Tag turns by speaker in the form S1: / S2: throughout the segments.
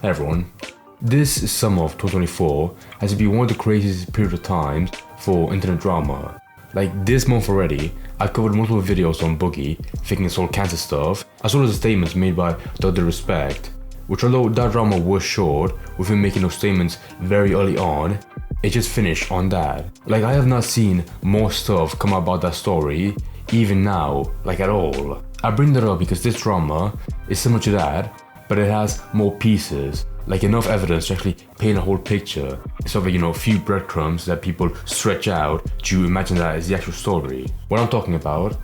S1: Hey everyone, this summer of 2024 has been one of the craziest period of times for internet drama. Like this month already, I covered multiple videos on Boogie faking his whole cancer stuff, as well as the statements made by Dr. Respect, which although that drama was short, with him making those statements very early on, it just finished on that. Like I have not seen more stuff come out about that story, even now, like at all. I bring that up because this drama is similar to that, but it has more pieces, like enough evidence to actually paint a whole picture, instead of a few breadcrumbs that people stretch out to imagine that is the actual story. What I'm talking about,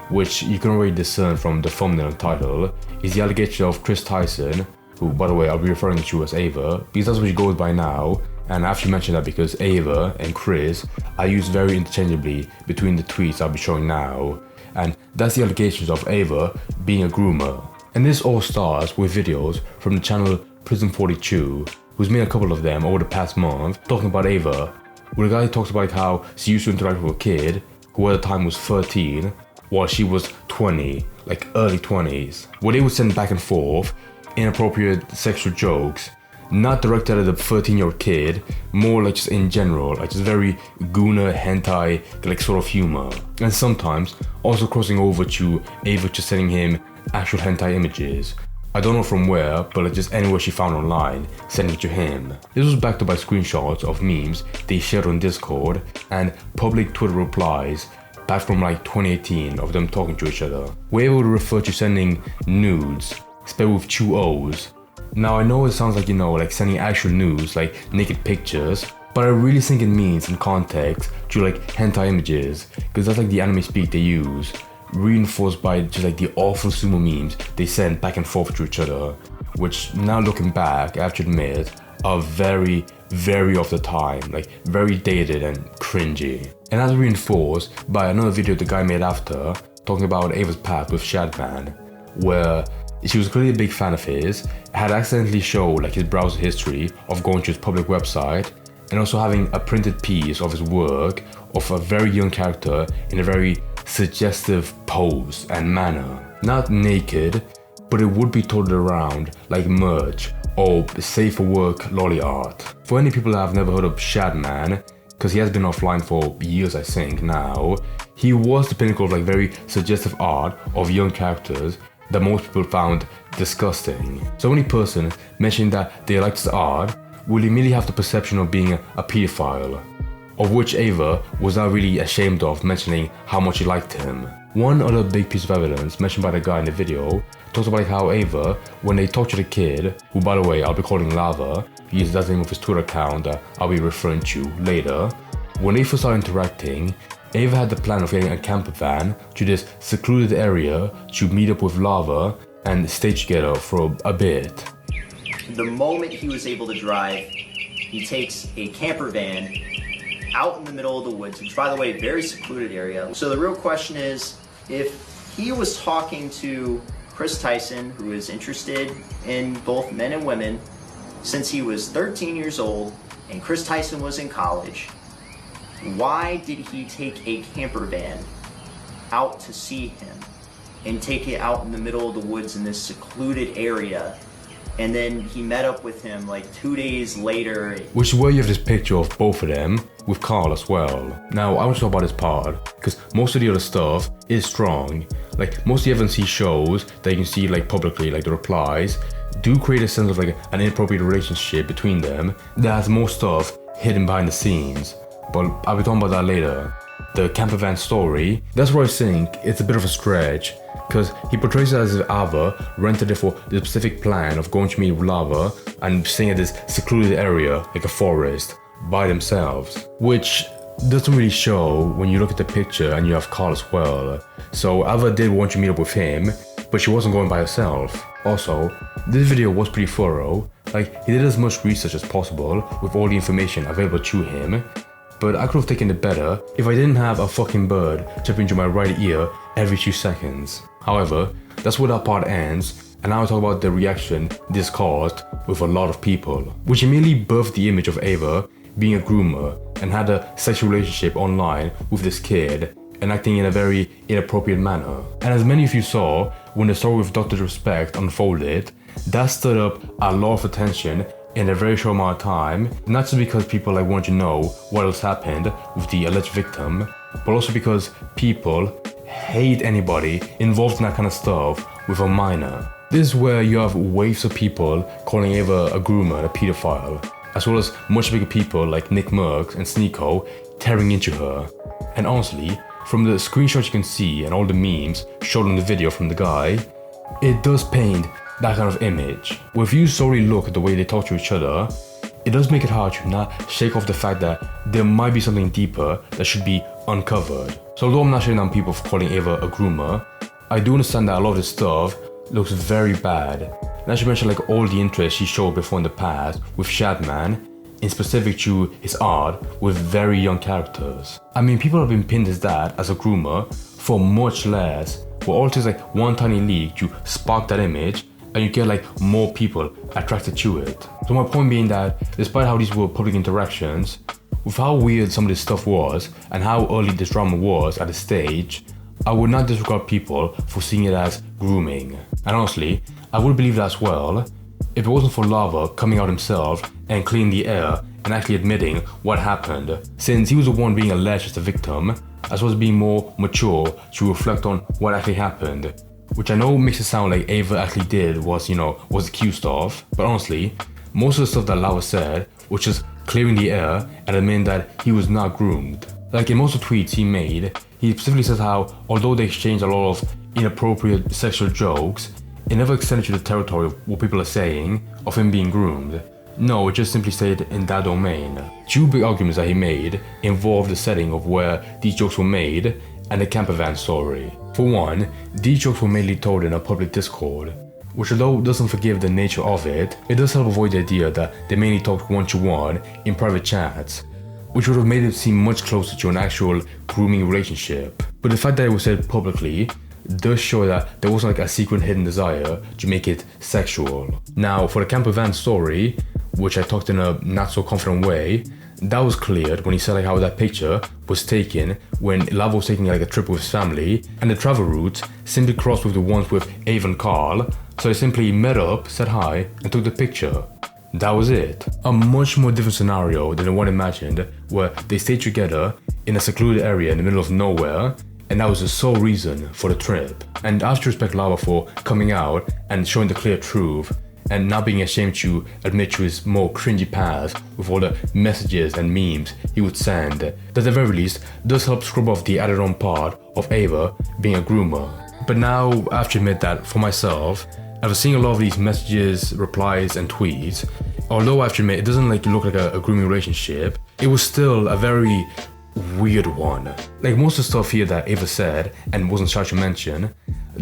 S1: which you can already discern from the thumbnail and title, is the allegation of Kris Tyson, who by the way I'll be referring to as Ava, because that's what she goes by now, and I actually mention that because Ava and Kris are used very interchangeably between the tweets I'll be showing now, and that's the allegations of Ava being a groomer. And this all starts with videos from the channel Prison42, who's made a couple of them over the past month, talking about Ava, where the guy talks about how she used to interact with a kid, who at the time was 13, while she was 20, like early 20s, where they would send back and forth inappropriate sexual jokes, not directed at the 13-year-old kid, more like just in general, like just very gooner, hentai, like sort of humor. And sometimes also crossing over to Ava just sending him actual hentai images. I don't know from where, but like just anywhere she found online, sending it to him. This was backed up by screenshots of memes they shared on Discord and public Twitter replies back from like 2018 of them talking to each other. Where Ava would refer to sending nudes, spelled with 2 O's. Now I know it sounds like like sending actual nudes, like naked pictures, but I really think it means in context to like hentai images, because that's like the anime speak they use, reinforced by just like the awful sumo memes they send back and forth to each other, which now looking back, I have to admit, are very, very of the time, like very dated and cringy. And that's reinforced by another video the guy made after, talking about Ava's path with Shadman, where she was clearly a big fan of his, had accidentally showed like his browser history of going to his public website, and also having a printed piece of his work of a very young character in a very suggestive pose and manner. Not naked, but it would be toted around like merch or safe for work lolly art. For any people that have never heard of Shadman, because he has been offline for years I think now, he was the pinnacle of like very suggestive art of young characters that most people found disgusting. So any person mentioning that they liked his art will immediately have the perception of being a pedophile, of which Ava was not really ashamed of mentioning how much she liked him. One other big piece of evidence mentioned by the guy in the video talks about how Ava, when they talked to the kid, who by the way I'll be calling Lava, because that's the name of his Twitter account that I'll be referring to later, when they first started interacting, Ava had the plan of getting a camper van to this secluded area to meet up with Lava and stay together for a bit.
S2: The moment he was able to drive, he takes a camper van out in the middle of the woods, which by the way, very secluded area. So the real question is, if he was talking to Kris Tyson, who is interested in both men and women, since he was 13 years old and Kris Tyson was in college, why did he take a camper van out to see him and take it out in the middle of the woods in this secluded area? And then he met up with him like 2 days later.
S1: Which is where you have this picture of both of them, with Carl as well. Now I want to talk about this part, because most of the other stuff is strong. Like most of the evidence he shows that you can see like publicly, like the replies, do create a sense of like an inappropriate relationship between them that has more stuff hidden behind the scenes. But I'll be talking about that later. The camper van story, that's where I think it's a bit of a stretch, because he portrays it as if Ava rented it for the specific plan of going to meet with Lava and staying at this secluded area, like a forest, by themselves, which doesn't really show when you look at the picture and you have Carl as well. So Ava did want to meet up with him, but she wasn't going by herself. Also, this video was pretty thorough, like he did as much research as possible with all the information available to him, but I could have taken it better if I didn't have a fucking bird chirping into my right ear every 2 seconds. However, that's where that part ends, and now I talk about the reaction this caused with a lot of people, which immediately birthed the image of Ava being a groomer and had a sexual relationship online with this kid and acting in a very inappropriate manner. And as many of you saw, when the story with Dr. Respect unfolded, that stirred up a lot of attention in a very short amount of time, not just because people like wanted to know what else happened with the alleged victim, but also because people hate anybody involved in that kind of stuff with a minor. This is where you have waves of people calling Ava a groomer and a pedophile, as well as much bigger people like Nick Merckx and Sneeko tearing into her. And honestly, from the screenshots you can see and all the memes shown in the video from the guy, it does paint that kind of image. Where if you solely look at the way they talk to each other, it does make it hard to not shake off the fact that there might be something deeper that should be uncovered. So although I'm not shutting down people for calling Ava a groomer, I do understand that a lot of this stuff looks very bad. And I should mention like all the interest she showed before in the past with Shadman, in specific to his art with very young characters. I mean, people have been pinned as that, as a groomer, for much less. But all it takes like one tiny leak to spark that image, and you get like more people attracted to it. So my point being that, despite how these were public interactions, with how weird some of this stuff was, and how early this drama was at the stage, I would not disregard people for seeing it as grooming. And honestly, I would believe that as well, if it wasn't for Lava coming out himself and clearing the air and actually admitting what happened, since he was the one being alleged as the victim, as well as being more mature to reflect on what actually happened. Which I know makes it sound like Ava actually did was accused of, but honestly, most of the stuff that Lava said was just clearing the air and admitting that he was not groomed. Like in most of the tweets he made, he specifically says how, although they exchanged a lot of inappropriate sexual jokes, it never extended to the territory of what people are saying of him being groomed. No, it just simply stayed in that domain. Two big arguments that he made involved the setting of where these jokes were made and the camper van story. For one, these jokes were mainly told in a public Discord, which although doesn't forgive the nature of it, it does help avoid the idea that they mainly talked one-to-one in private chats, which would have made it seem much closer to an actual grooming relationship. But the fact that it was said publicly does show that there wasn't like a secret hidden desire to make it sexual. Now, for the camper van story, which I talked in a not so confident way, that was cleared when he said like how that picture was taken when Lava was taking like a trip with his family, and the travel routes simply crossed with the ones with Ava and Carl, so they simply met up, said hi, and took the picture. That was it. A much more different scenario than the one imagined, where they stayed together in a secluded area in the middle of nowhere, and that was the sole reason for the trip. And I have to respect Lava for coming out and showing the clear truth, and not being ashamed to admit to his more cringy past with all the messages and memes he would send, that at the very least does help scrub off the added on part of Ava being a groomer. But now I have to admit that for myself, after seeing a lot of these messages, replies and tweets, although I have to admit it doesn't like look like a grooming relationship, it was still a very weird one. Like most of the stuff here that Ava said and wasn't shy to mention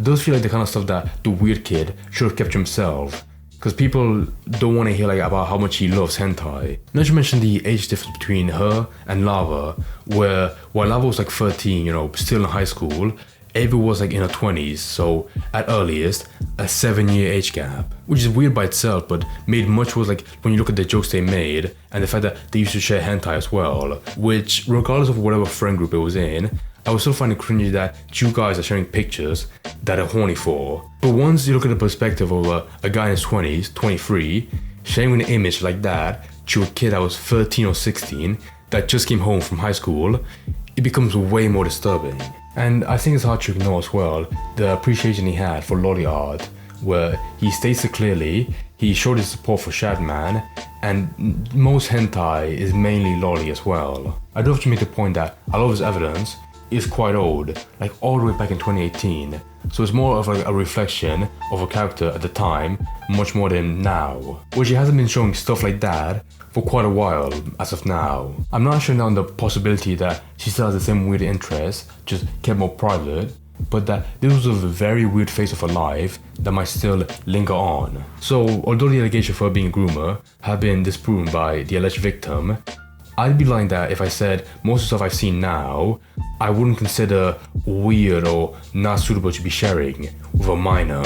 S1: does feel like the kind of stuff that the weird kid should have kept to himself, because people don't want to hear like about how much he loves hentai. Not to mention the age difference between her and Lava, where while Lava was like 13, still in high school, Ava was like in her 20s, so at earliest, a 7-year age gap. Which is weird by itself, but made much worse like when you look at the jokes they made, and the fact that they used to share hentai as well, which regardless of whatever friend group it was in, I would still find it cringy that two guys are sharing pictures that are horny for. But once you look at the perspective of a guy in his 20s, 23, sharing an image like that to a kid that was 13 or 16 that just came home from high school, it becomes way more disturbing. And I think it's hard to ignore as well the appreciation he had for lolly art, where he states it clearly, he showed his support for Shadman, and most hentai is mainly lolly as well. I do have to make the point that a lot of his evidence is quite old, like all the way back in 2018, so it's more of like a reflection of a character at the time, much more than now, which he hasn't been showing stuff like that for quite a while as of now. I'm not sure now on the possibility that she still has the same weird interests, just kept more private, but that this was a very weird phase of her life that might still linger on. So although the allegation for her being a groomer have been disproven by the alleged victim, I'd be lying that if I said most of the stuff I've seen now, I wouldn't consider weird or not suitable to be sharing with a minor.